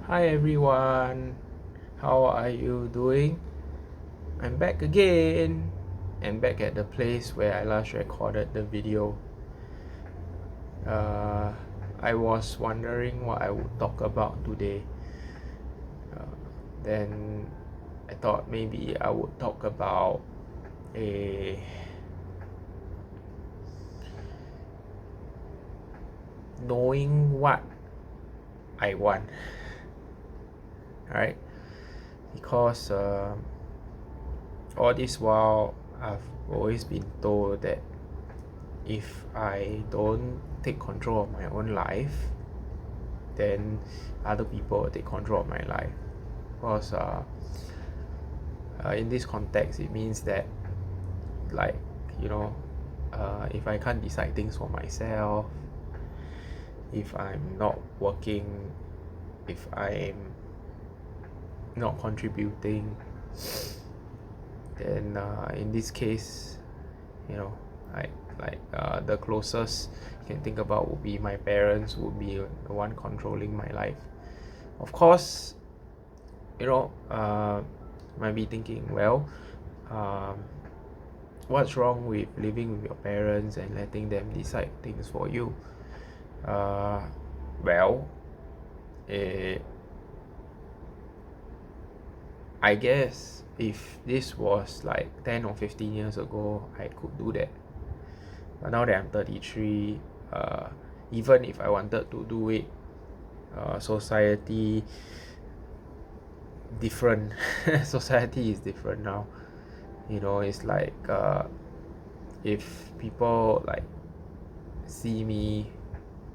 Hi everyone, how are you doing? I'm back again and back at the place where I last recorded the video. Uh, I was wondering what I would talk about today. Then I thought maybe I would talk about a knowing what I want. Alright, because all this while I've always been told that if I don't take control of my own life, then other people will take control of my life. Because in this context, it means that, like, you know, if I can't decide things for myself, if I'm not working, if I'm not contributing, then in this case, the closest you can think about would be my parents, would be the one controlling my life. Of course, might be thinking, well, what's wrong with living with your parents and letting them decide things for you? Well, I guess if this was like 10 or 15 years ago, I could do that. But now that I'm 33, even if I wanted to do it, society different. Society is different now. It's like if people like see me,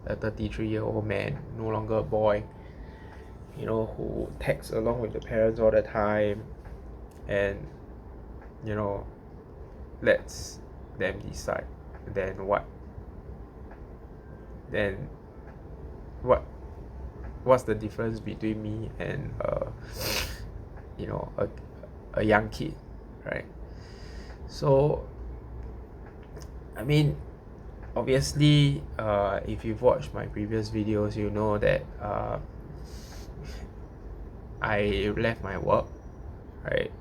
a 33-year-old man, no longer a boy, who tags along with the parents all the time, and lets them decide, then what? Then what? What's the difference between me and a young kid, right? So, I mean, obviously, if you've watched my previous videos, you know that I left my work, right?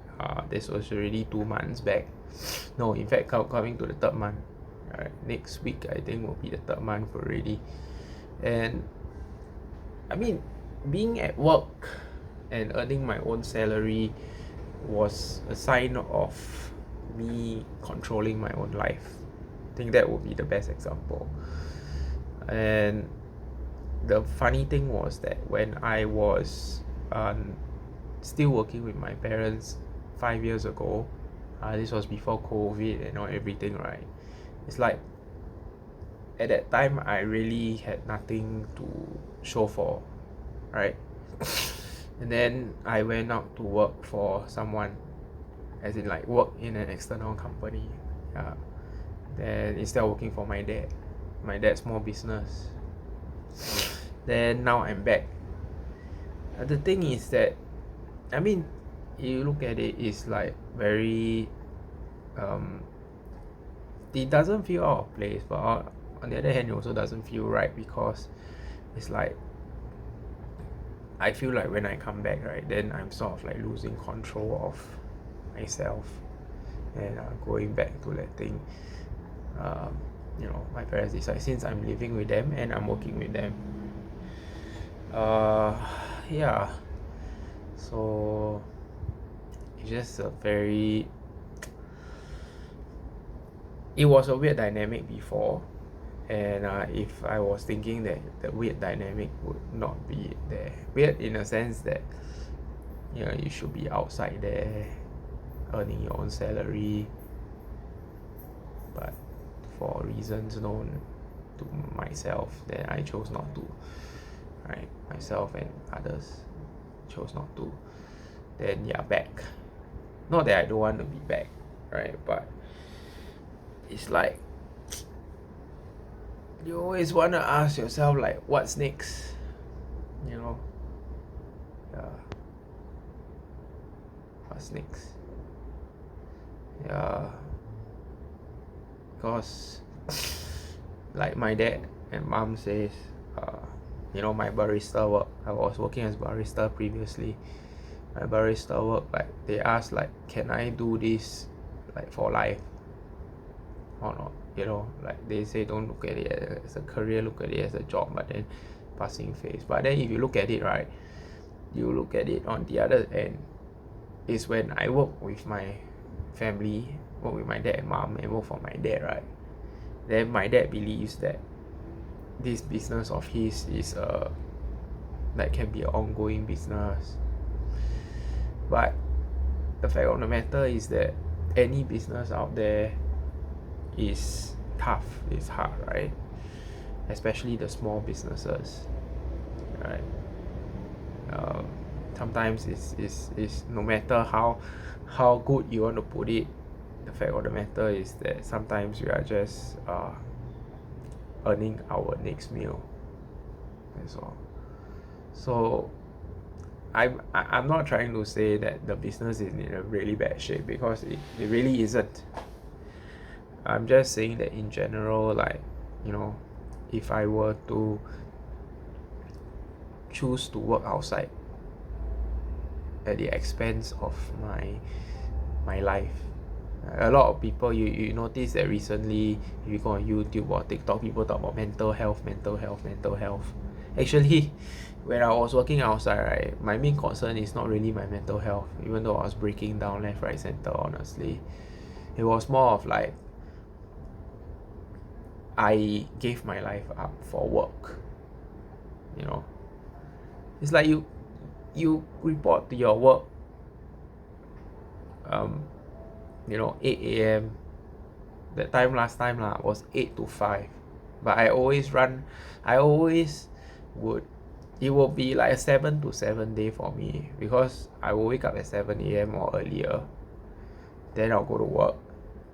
This was already 2 months back. No, in fact, coming to the third month. Right, next week I think will be the third month already, and I mean, being at work and earning my own salary was a sign of me controlling my own life. I think that would be the best example. And the funny thing was that when I was still working with my parents 5 years ago, this was before COVID and everything, right? It's like at that time I really had nothing to show for, right? And then I went out to work for someone, as in like work in an external company. Then instead of working for my dad's small business. Then now I'm back. The thing is that, I mean, you look at it, it's like very it doesn't feel out of place, but on the other hand, it also doesn't feel right, because it's like I feel like when I come back, right, then I'm sort of like losing control of myself, and going back to letting my parents decide, since I'm living with them and I'm working with them. Yeah, so it's just it was a weird dynamic before, and if I was thinking that the weird dynamic would not be there, weird in a sense that you should be outside there earning your own salary, but for reasons known to myself, then I chose not to, right? Myself and others chose not to. Then back. Not that I don't want to be back, right? But it's like you always want to ask yourself, like, what's next? Yeah. What's next? Yeah. Because like my dad and mom says, my barista work. I was working as barista previously. My barista work, like they ask like, can I do this like for life or not? Like they say don't look at it as a career, look at it as a job, but then passing phase. But then if you look at it right, you look at it on the other end, is when I work with my family, work with my dad and mom, and work for my dad, right? Then my dad believes that this business of his is that can be an ongoing business. But the fact of the matter is that any business out there is tough, it's hard, right? Especially the small businesses, right? Sometimes it's no matter how good you want to put it, the fact of the matter is that sometimes we are just earning our next meal. That's all. So I'm not trying to say that the business is in a really bad shape, because it really isn't. I'm just saying that in general, like, if I were to choose to work outside at the expense of my life, a lot of people, you notice that recently, if you go on YouTube or TikTok, people talk about mental health. Actually, when I was working outside, right, my main concern is not really my mental health, even though I was breaking down left, right, center, honestly. It was more of like, I gave my life up for work. It's like you report to your work 8 a.m. That time last time was 8 to 5, but I always would it will be like a 7 to 7 day for me, because I will wake up at 7 a.m. or earlier, then I'll go to work,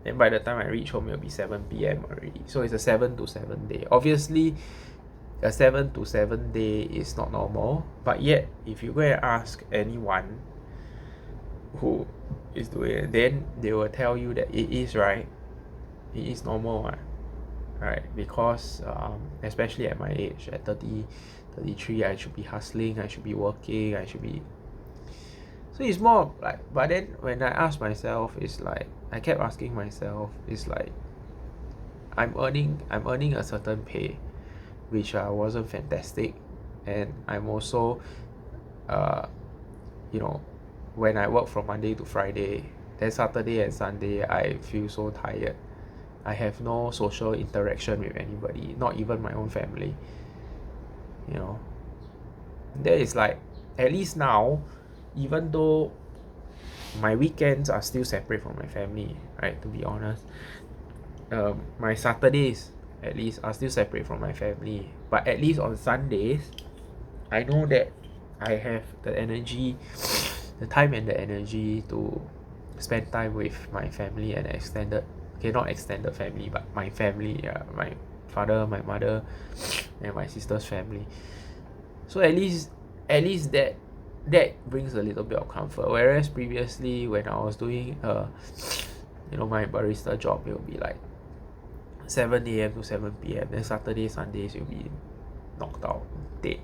and by the time I reach home it'll be 7 p.m. already. So it's a 7 to 7 day. Obviously a 7 to 7 day is not normal, but yet if you go and ask anyone who is doing it, then they will tell you that it is, right? It is normal, right? Because especially at my age, at 30, 33, I should be hustling, I should be working, so it's more like, but then when I ask myself, it's like, I kept asking myself, it's like, I'm earning a certain pay, which wasn't fantastic, and I'm also when I work from Monday to Friday, then Saturday and Sunday I feel so tired. I have no social interaction with anybody, not even my own family. That is like, at least now, even though my weekends are still separate from my family, right? To be honest, my Saturdays at least are still separate from my family, but at least on Sundays, I know that I have the energy, the time and the energy to spend time with my family and not extended family, but my family, my father, my mother, and my sister's family. So at least that brings a little bit of comfort. Whereas previously, when I was doing my barista job, it will be like 7 a.m. to 7 p.m. Then Saturday, Sundays you'll be knocked out, dead.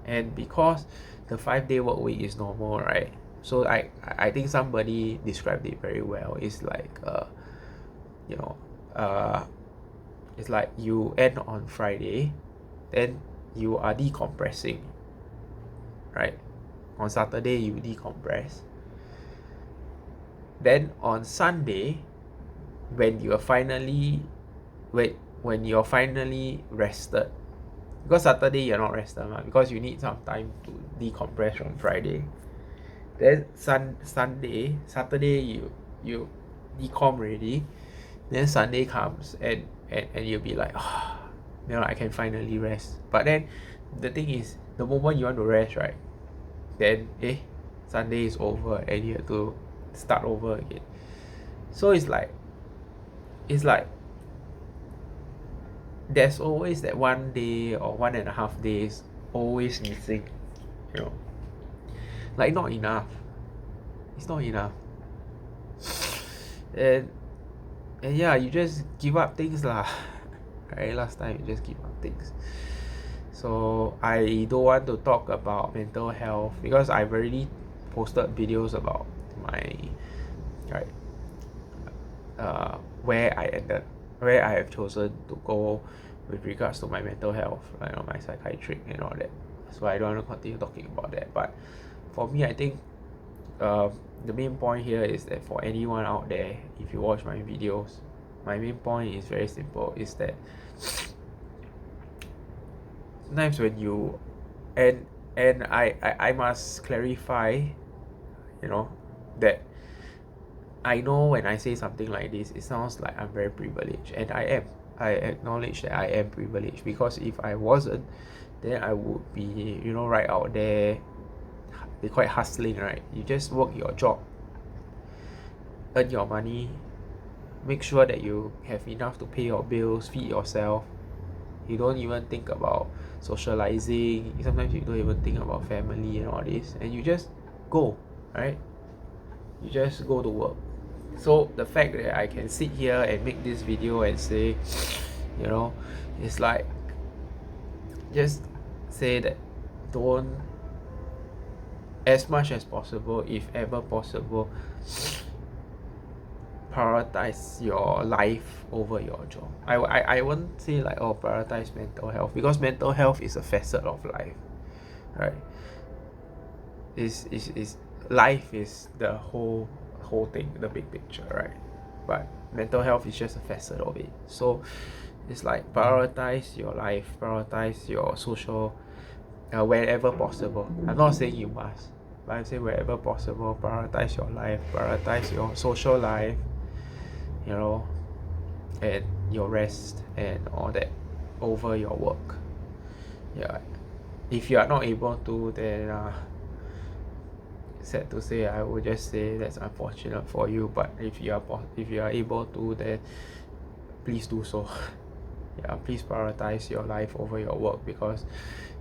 And because the 5-day work week is normal, right? So I think somebody described it very well. It's like it's like you end on Friday, then you are decompressing, right? On Saturday you decompress. Then on Sunday, when you're finally rested, because Saturday you're not rested, because you need some time to decompress from Friday. Then Saturday you decom already. Then Sunday comes and you'll be like, I can finally rest. But then the thing is, the moment you want to rest, right, then Sunday is over and you have to start over again. So it's like there's always that 1 day or 1.5 days always missing, like not enough. It's not enough. And yeah, you just give up things lah. Right? Last time you just give up things. So I don't want to talk about mental health because I've already posted videos about my right where I ended, where I have chosen to go with regards to my mental health, my psychiatric and all that. So I don't want to continue talking about that. But for me, I think the main point here is that for anyone out there, if you watch my videos, my main point is very simple: is that sometimes when you and I must clarify, that I know when I say something like this, it sounds like I'm very privileged, and I am. I acknowledge that I am privileged, because if I wasn't, then I would be, right out there. Be quite hustling, right? You just work your job, earn your money, make sure that you have enough to pay your bills, feed yourself. You don't even think about socializing. Sometimes you don't even think about family and all this, and you just go, right? You just go to work. So the fact that I can sit here and make this video and say, it's like, just say that don't, as much as possible, if ever possible, prioritize your life over your job. I won't say like, prioritize mental health, because mental health is a facet of life, right? Is life is the whole thing, the big picture, right? But mental health is just a facet of it. So it's like, prioritize your life, prioritize your social, wherever possible. I'm not saying you must, but I'm saying wherever possible, prioritize your life, prioritize your social life, and your rest and all that over your work. Yeah. If you are not able to, then sad to say, I would just say that's unfortunate for you. But if you are able to, then please do so. Yeah, please prioritize your life over your work, because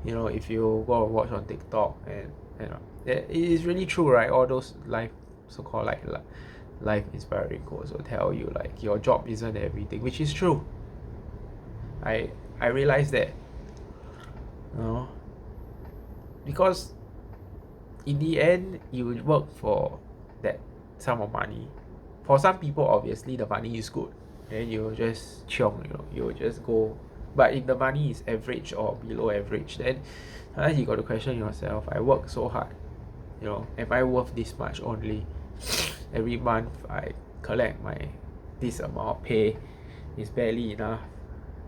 if you go and watch on TikTok, and it is really true, right? All those so-called life inspiring quotes will tell you like your job isn't everything, which is true. I realize that, because in the end you work for that sum of money. For some people, obviously the money is good, and you just chiong, you just go. But if the money is average or below average, then you got to question yourself. I work so hard, am I worth this much only? Every month I collect this amount of pay, is barely enough,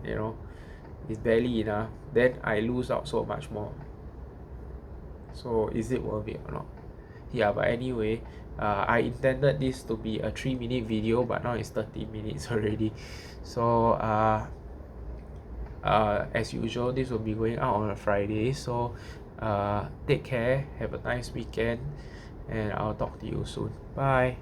it's barely enough. Then I lose out so much more. So is it worth it or not? Yeah, but anyway, I intended this to be a 3-minute video, but now it's 30 minutes already. So as usual, this will be going out on a Friday. So take care, have a nice weekend, and I'll talk to you soon. Bye.